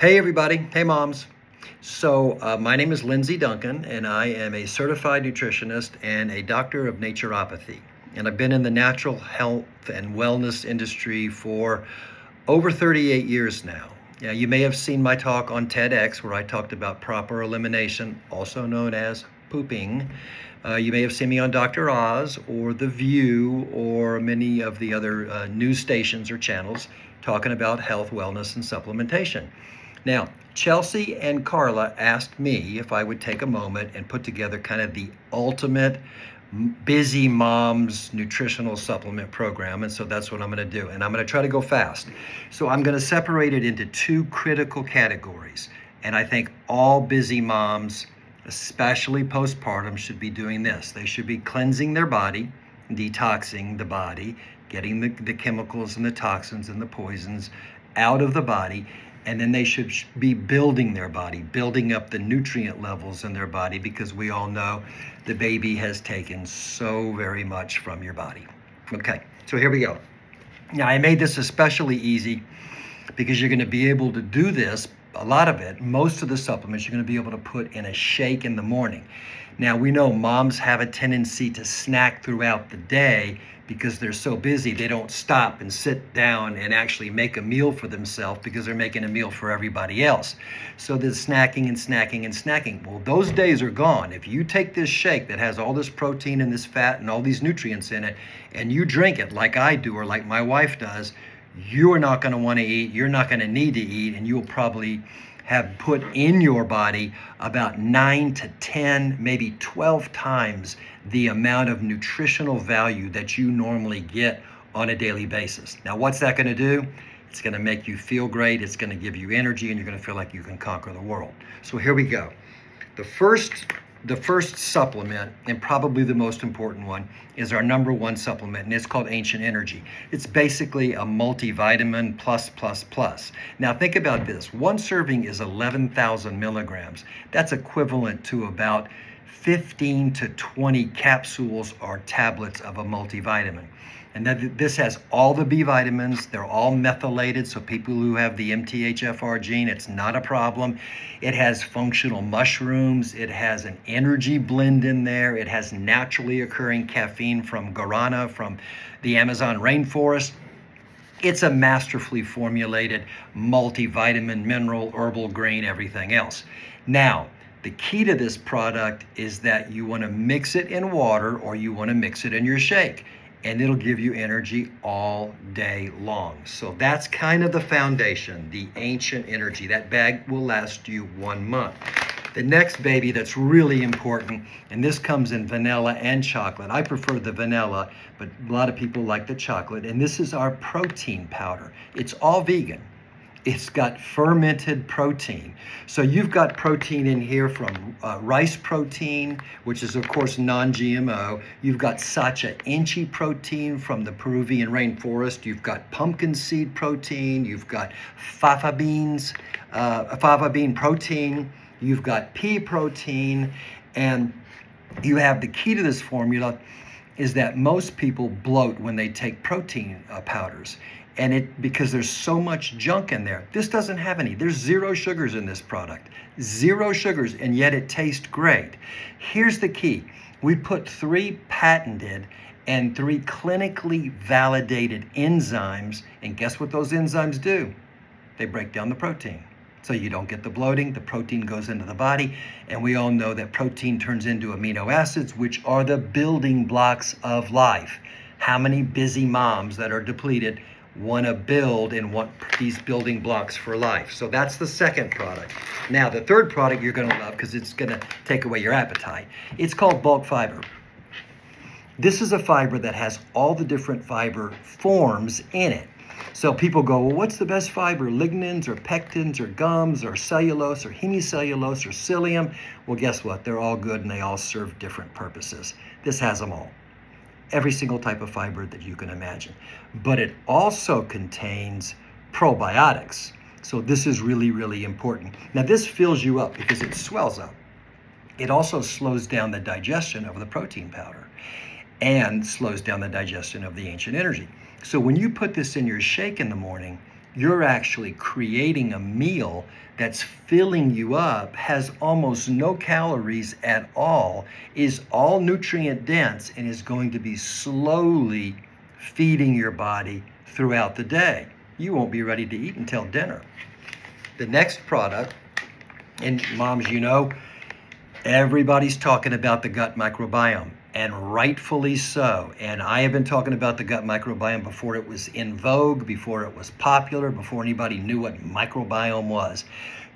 Hey everybody, hey moms. My name is Lindsay Duncan and I am a certified nutritionist and a doctor of naturopathy. And I've been in the natural health and wellness industry for over 38 years now. Yeah, you may have seen my talk on TEDx where I talked about proper elimination, also known as pooping. You may have seen me on Dr. Oz or The View or many of the other news stations or channels talking about health, wellness, and supplementation. Now, Chelsea and Carla asked me if I would take a moment and put together kind of the ultimate busy mom's nutritional supplement program. And so that's what I'm going to do. And I'm going to try to go fast. So I'm going to separate it into two critical categories. And I think all busy moms, especially postpartum, should be doing this. They should be cleansing their body, detoxing the body, getting the chemicals and the toxins and the poisons out of the body. And then they should be building their body, building up the nutrient levels in their body, because we all know the baby has taken so very much from your body. Okay, so here we go. Now, I made this especially easy because you're going to be able to do this, a lot of it, most of the supplements, you're going to be able to put in a shake in the morning. Now, we know moms have a tendency to snack throughout the day because they're so busy, they don't stop and sit down and actually make a meal for themselves because they're making a meal for everybody else. So there's snacking and snacking and snacking. Well, those days are gone. If you take this shake that has all this protein and this fat and all these nutrients in it, and you drink it like I do or like my wife does, you are not going to want to eat, you're not going to need to eat, and you'll probably have put in your body about 9 to 10, maybe 12 times the amount of nutritional value that you normally get on a daily basis. Now, what's that going to do? It's going to make you feel great. It's going to give you energy, and you're going to feel like you can conquer the world. So here we go. The first supplement, and probably the most important one, is our number one supplement, and it's called Ancient Energy. It's basically a multivitamin plus. Now think about this. One serving is 11,000 milligrams. That's equivalent to about 15 to 20 capsules or tablets of a multivitamin. And this has all the B vitamins. They're all methylated, so people who have the MTHFR gene, it's not a problem. It has functional mushrooms. It has an energy blend in there. It has naturally occurring caffeine from guarana, from the Amazon rainforest. It's a masterfully formulated multivitamin, mineral, herbal, grain, everything else. Now, the key to this product is that you want to mix it in water or you want to mix it in your shake, and it'll give you energy all day long. So that's kind of the foundation, the Ancient Energy. That bag will last you 1 month. The next baby that's really important, and this comes in vanilla and chocolate. I prefer the vanilla, but a lot of people like the chocolate. And this is our protein powder. It's all vegan. It's got fermented protein. So you've got protein in here from rice protein, which is of course non-GMO. You've got Sacha Inchi protein from the Peruvian rainforest. You've got pumpkin seed protein. You've got fava bean protein. You've got pea protein. And you have the key to this formula is that most people bloat when they take protein powders. And because there's so much junk in there. This doesn't have any. There's 0 sugars in this product. 0 sugars, and yet it tastes great. Here's the key. We put 3 patented and 3 clinically validated enzymes, and guess what those enzymes do? They break down the protein. So you don't get the bloating, the protein goes into the body, and we all know that protein turns into amino acids, which are the building blocks of life. How many busy moms that are depleted want to build and want these building blocks for life? So that's the second product. Now, the third product you're going to love because it's going to take away your appetite. It's called bulk fiber. This is a fiber that has all the different fiber forms in it. So people go, well, what's the best fiber? Lignans or pectins or gums or cellulose or hemicellulose or psyllium? Well, guess what? They're all good and they all serve different purposes. This has them all. Every single type of fiber that you can imagine. But it also contains probiotics. So this is really, really important. Now this fills you up because it swells up. It also slows down the digestion of the protein powder and slows down the digestion of the Ancient Energy. So when you put this in your shake in the morning, you're actually creating a meal that's filling you up, has almost no calories at all, is all nutrient dense, and is going to be slowly feeding your body throughout the day. You won't be ready to eat until dinner. The next product, and moms, everybody's talking about the gut microbiome, and rightfully so. And I have been talking about the gut microbiome before it was in vogue, before it was popular, before anybody knew what microbiome was.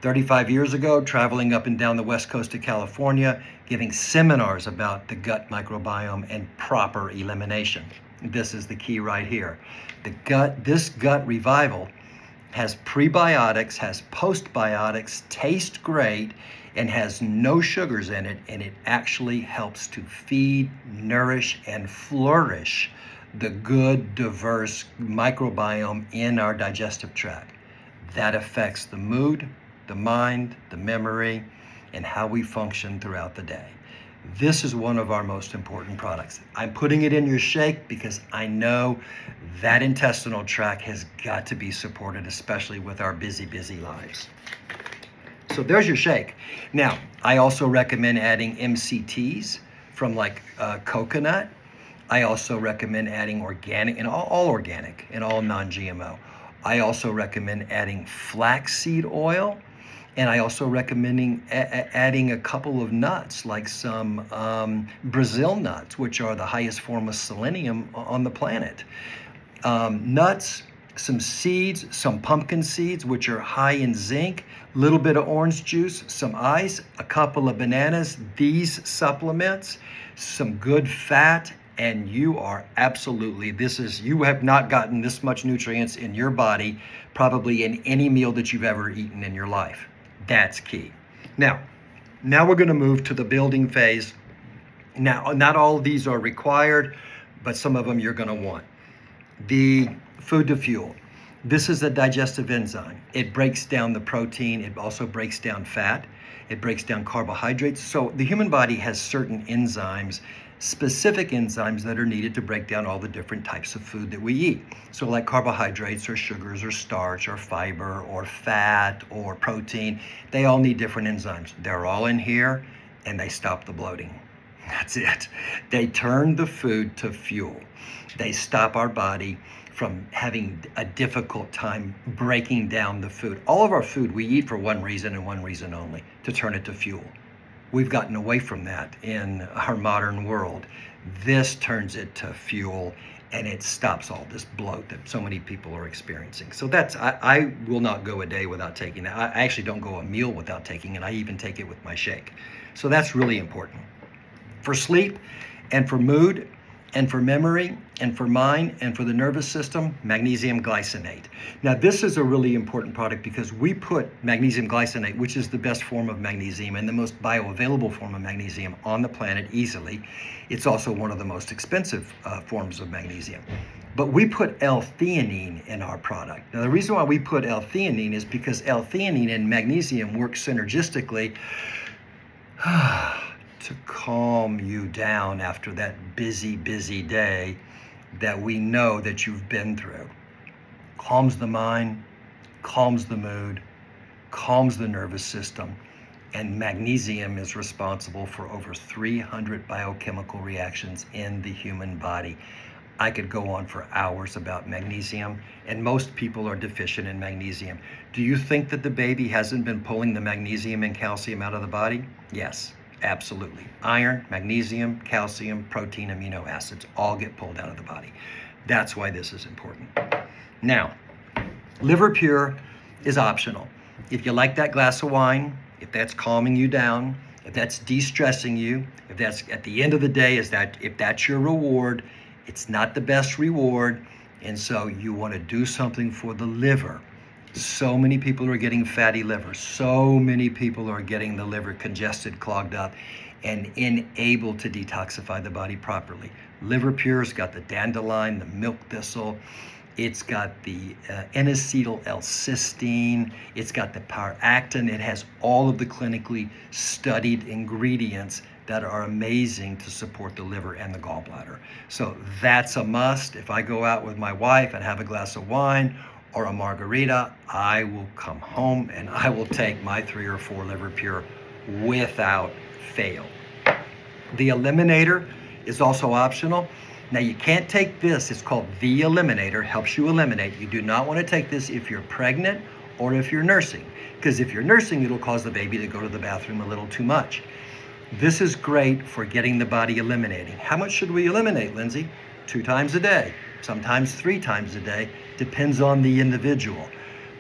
35 years ago, traveling up and down the west coast of California, giving seminars about the gut microbiome and proper elimination. This is the key right here. This gut revival has prebiotics, has postbiotics, tastes great, and has no sugars in it, and it actually helps to feed, nourish, and flourish the good, diverse microbiome in our digestive tract. That affects the mood, the mind, the memory, and how we function throughout the day. This is one of our most important products. I'm putting it in your shake because I know that intestinal tract has got to be supported, especially with our busy, busy lives. So there's your shake. Now, I also recommend adding MCTs from coconut. I also recommend adding organic, and all organic and all non-GMO. I also recommend adding flaxseed oil. And I also recommend adding a couple of nuts, like some Brazil nuts, which are the highest form of selenium on the planet. Nuts, some seeds, some pumpkin seeds, which are high in zinc, little bit of orange juice, some ice, a couple of bananas, these supplements, some good fat, and you are absolutely, you have not gotten this much nutrients in your body probably in any meal that you've ever eaten in your life. That's key. Now we're going to move to the building phase. Now, not all of these are required, but some of them you're going to want. The food to fuel. This is a digestive enzyme. It breaks down the protein. It also breaks down fat. It breaks down carbohydrates. So the human body has certain enzymes, specific enzymes that are needed to break down all the different types of food that we eat. So like carbohydrates or sugars or starch or fiber or fat or protein, they all need different enzymes. They're all in here, and they stop the bloating. That's it. They turn the food to fuel. They stop our body from having a difficult time breaking down the food. All of our food we eat for one reason and one reason only, to turn it to fuel. We've gotten away from that in our modern world. This turns it to fuel, and it stops all this bloat that so many people are experiencing. So I will not go a day without taking that. I actually don't go a meal without taking it. I even take it with my shake. So that's really important. For sleep and for mood and for memory and for mind and for the nervous system, magnesium glycinate. Now, this is a really important product because we put magnesium glycinate, which is the best form of magnesium and the most bioavailable form of magnesium on the planet easily. It's also one of the most expensive forms of magnesium. But we put L-theanine in our product. Now, the reason why we put L-theanine is because L-theanine and magnesium work synergistically to calm you down after that busy, busy day that we know that you've been through. Calms the mind, calms the mood, calms the nervous system, and magnesium is responsible for over 300 biochemical reactions in the human body. I could go on for hours about magnesium, and most people are deficient in magnesium. Do you think that the baby hasn't been pulling the magnesium and calcium out of the body? Yes. Absolutely. Iron, magnesium, calcium, protein, amino acids all get pulled out of the body. That's why this is important. Now, liver pure is optional. If you like that glass of wine, if that's calming you down, if that's de-stressing you, if that's at the end of the day, if that's your reward, it's not the best reward, and so you want to do something for the liver. So many people are getting fatty liver. So many people are getting the liver congested, clogged up, and unable to detoxify the body properly. Liver Pure's got the dandelion, the milk thistle. It's got the N-acetyl L-cysteine. It's got the paractin. It has all of the clinically studied ingredients that are amazing to support the liver and the gallbladder. So that's a must. If I go out with my wife and have a glass of wine, or a margarita, I will come home and I will take my 3 or 4 liver pure without fail. The eliminator is also optional. Now you can't take this, it's called the eliminator, helps you eliminate. You do not want to take this if you're pregnant or if you're nursing, because if you're nursing, it'll cause the baby to go to the bathroom a little too much. This is great for getting the body eliminating. How much should we eliminate, Lindsay? 2 times a day, sometimes 3 times a day, depends on the individual.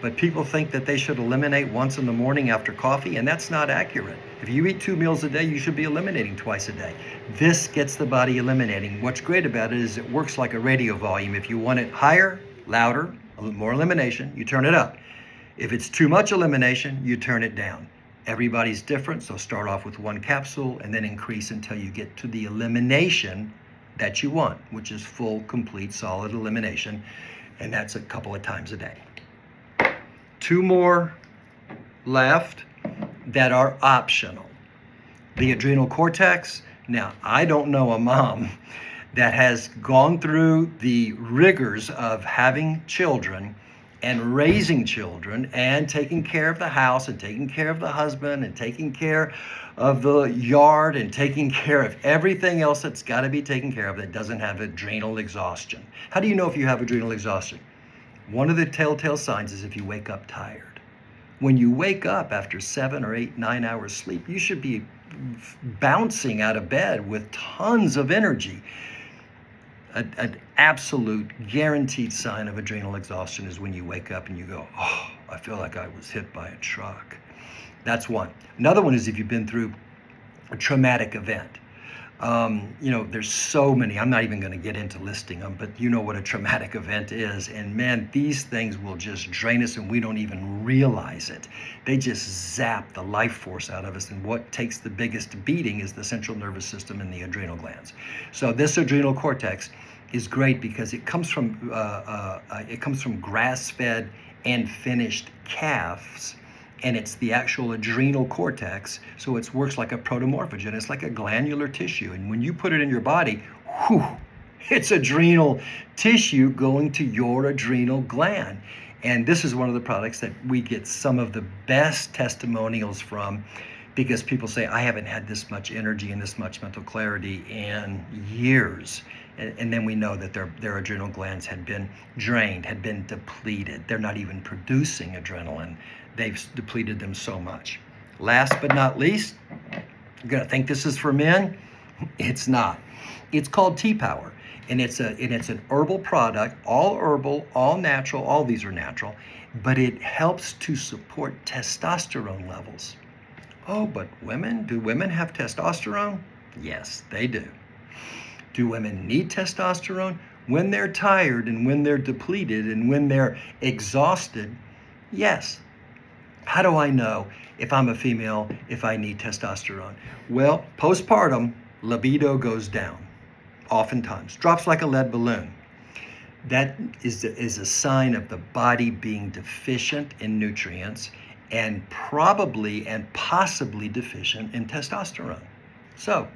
But people think that they should eliminate once in the morning after coffee, and that's not accurate. If you eat 2 meals a day, you should be eliminating twice a day. This gets the body eliminating. What's great about it is it works like a radio volume. If you want it higher, louder, more elimination, you turn it up. If it's too much elimination, you turn it down. Everybody's different, so start off with 1 capsule and then increase until you get to the elimination that you want, which is full, complete, solid elimination, and that's a couple of times a day. 2 more left that are optional. The adrenal cortex. Now, I don't know a mom that has gone through the rigors of having children and raising children and taking care of the house and taking care of the husband and taking care of the yard and taking care of everything else that's got to be taken care of that doesn't have adrenal exhaustion. How do you know if you have adrenal exhaustion? One of the telltale signs is if you wake up tired. When you wake up after 7 or 8, 9 hours sleep, you should be bouncing out of bed with tons of energy. An absolute guaranteed sign of adrenal exhaustion is when you wake up and you go, oh, I feel like I was hit by a truck. That's one. Another one is if you've been through a traumatic event. There's so many. I'm not even going to get into listing them, but you know what a traumatic event is. And man, these things will just drain us and we don't even realize it. They just zap the life force out of us. And what takes the biggest beating is the central nervous system and the adrenal glands. So this adrenal cortex is great because it comes from grass-fed and finished calves. And it's the actual adrenal cortex, so it works like a protomorphogen. It's like a glandular tissue, and when you put it in your body, it's adrenal tissue going to your adrenal gland. And this is one of the products that we get some of the best testimonials from, because people say, I haven't had this much energy and this much mental clarity in years. And then we know that their adrenal glands had been drained, had been depleted. They're not even producing adrenaline. They've depleted them so much. Last but not least, you're gonna think this is for men. It's not. It's called T-Power, and it's an herbal product, all herbal, all natural. All these are natural, but it helps to support testosterone levels. Oh, but do women have testosterone? Yes, they do. Do women need testosterone? When they're tired and when they're depleted and when they're exhausted, yes. How do I know if I'm a female, if I need testosterone? Well, postpartum, libido goes down, oftentimes, drops like a lead balloon. That is a sign of the body being deficient in nutrients and probably and possibly deficient in testosterone. So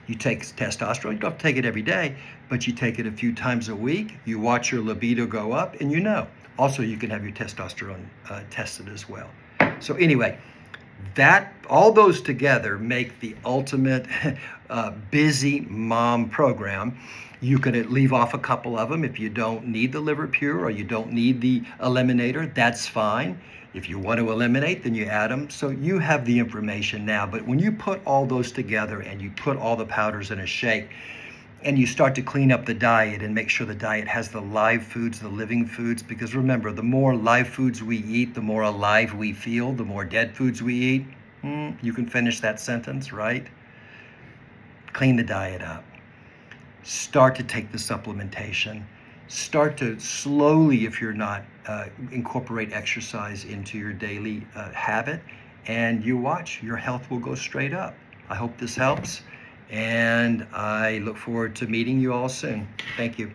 you take testosterone, you don't have to take it every day, but you take it a few times a week, you watch your libido go up, and you know. Also, you can have your testosterone tested as well. So anyway, all those together make the ultimate busy mom program. You can leave off a couple of them if you don't need the liver pure or you don't need the eliminator, that's fine. If you want to eliminate, then you add them. So you have the information now. But when you put all those together and you put all the powders in a shake, and you start to clean up the diet and make sure the diet has the live foods, the living foods, because remember, the more live foods we eat, the more alive we feel. The more dead foods we eat, you can finish that sentence, right? Clean the diet up. Start to take the supplementation. Start to slowly, if you're not, incorporate exercise into your daily habit, and you watch, your health will go straight up. I hope this helps. And I look forward to meeting you all soon. Thank you.